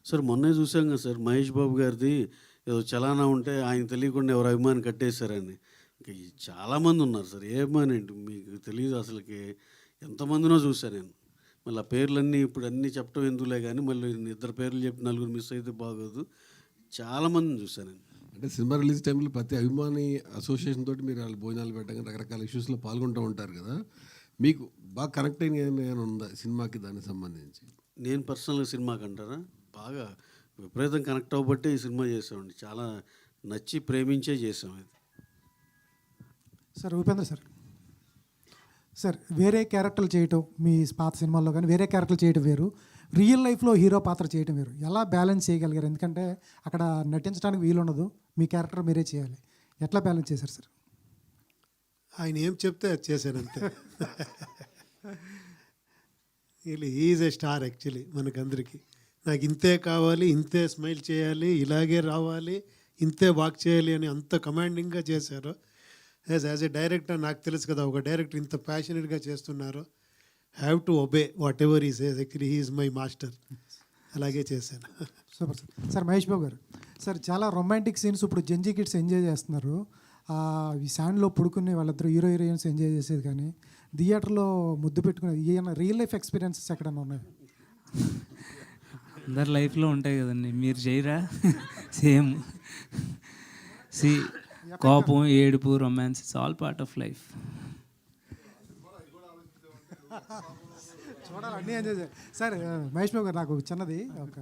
Sir మొన్నే చూసాం కదా సార్, మహేష్ బాబు గారిది ఏదో చలానా ఉంటే ఆయన తెలియకుండా ఎవరో అభిమాని కట్టేశారని. ఇంక ఈ చాలామంది ఉన్నారు సార్. ఏ అభిమాని ఏంటి మీకు తెలీదు అసలకి. ఎంతమందినో చూసా నేను. మళ్ళీ ఆ పేర్లన్నీ ఇప్పుడు అన్నీ చెప్పడం ఎందుకులే గానీ, మళ్ళీ ఇద్దరు పేర్లు చెప్పి నలుగురు మిస్ అయితే బాగోదు. చాలామందిని చూసా నేను. అంటే సినిమా రిలీజ్ టైంలో ప్రతి అభిమాని అసోసియేషన్ తోటి మీరు వాళ్ళు భోజనాలు పెట్టడం రకరకాల ఇష్యూస్లో పాల్గొంటూ ఉంటారు కదా. మీకు బాగా కనెక్ట్ అయిన ఏమైనా ఉందా సినిమాకి దానికి సంబంధించి? నేను పర్సనల్‌గా సినిమాకంటారా, బాగా విపరీతం కనెక్ట్ అవ్వబట్టే ఈ సినిమా చేసామండి. చాలా నచ్చి ప్రేమించే చేసాం ఇది. సార్ ఉపేంద్ర సార్, సార్ వేరే క్యారెక్టర్లు చేయటం మీ పాత సినిమాల్లో కానీ వేరే క్యారెక్టర్లు చేయటం వేరు, రియల్ లైఫ్లో హీరో పాత్ర చేయటం వేరు. ఎలా బ్యాలెన్స్ చేయగలిగారు? ఎందుకంటే అక్కడ నటించడానికి వీలుండదు, మీ క్యారెక్టర్ మీరే చేయాలి. ఎట్లా బ్యాలెన్స్ చేశారు సార్? ఆయన ఏం చెప్తే అది చేశాను అంతే. ఈజ్ ఏ స్టార్ యాక్చువల్లీ మనకందరికీ. నాకు ఇంతే కావాలి, ఇంతే స్మైల్ చేయాలి, ఇలాగే రావాలి, ఇంతే వాక్ చేయాలి అని అంత కమాండింగ్గా చేశారు. యాజ్ ఏ డైరెక్టర్ నాకు తెలుసు కదా, ఒక డైరెక్టర్ ఇంత ప్యాషనెట్గా చేస్తున్నారు. Have to obey what ever is actually he is my master. అలాగే చేశాను. Super sir. Sir Mahesh Babu గారు, సార్ చాలా రొమాంటిక్ సీన్స్ ఇప్పుడు జెంజీ కిడ్స్ ఎంజాయ్ చేస్తున్నారు. ఈ శాండ్లో పడుకునే వాళ్ళిద్దరు హీరో హీరోయిన్స్ ఎంజాయ్ చేసేది, కానీ థియేటర్లో ముద్దు పెట్టుకునేది ఏమైనా రియల్ లైఫ్ ఎక్స్పీరియన్సెస్ ఎక్కడైనా ఉన్నాయి? అందరి లైఫ్లో ఉంటాయి కదండి, మీరు చేయరా? సేమ్ కోపం, ఏడుపు, romance, it's all part of life. చూడాలి, అన్నీ ఎంజాయ్ చేయాలి. సార్ మహేష్ బాబు గారు, నాకు చిన్నది ఒక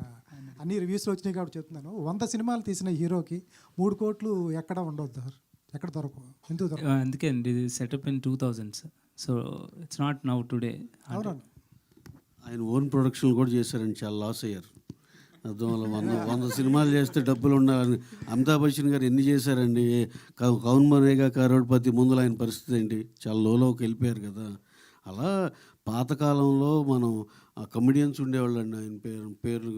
అన్ని రివ్యూస్లో వచ్చినాయి కాబట్టి చెప్తున్నాను. 100 సినిమాలు తీసిన హీరోకి 3 కోట్లు ఎక్కడ ఉండవద్దు సార్, ఎక్కడ దొరకవు, ఎందుకు దొరకవు? అందుకే అండి ఇది setup in 2000s, so it's not now today. అవునండి, ఆయన ఓన్ ప్రొడక్షన్లు కూడా చేశారండి, చాలా లాస్ అయ్యారు. అర్థం వల్ల 100 సినిమాలు చేస్తే డబ్బులు ఉండాలని. అమితాబ్ బచ్చన్ గారు ఎన్ని చేశారండి? కౌన్ బనేగా కరోడ్పతి ముందులో ఆయన పరిస్థితి ఏంటి? చాలా లోకి వెళ్ళిపోయారు కదా. అలా పాతకాలంలో మనం కమెడియన్స్ ఉండేవాళ్ళండి. ఆయన పేర్లు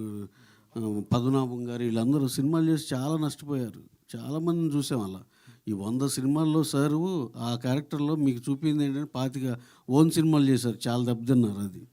పద్మనాభం గారు, వీళ్ళందరూ సినిమాలు చేసి చాలా నష్టపోయారు. చాలామందిని చూసాం అలా. ఈ 100 సినిమాల్లో సారు ఆ క్యారెక్టర్లో మీకు చూపింది ఏంటంటే 25 ఓన్ సినిమాలు చేశారు, చాలా దెబ్బతిన్నారు. అది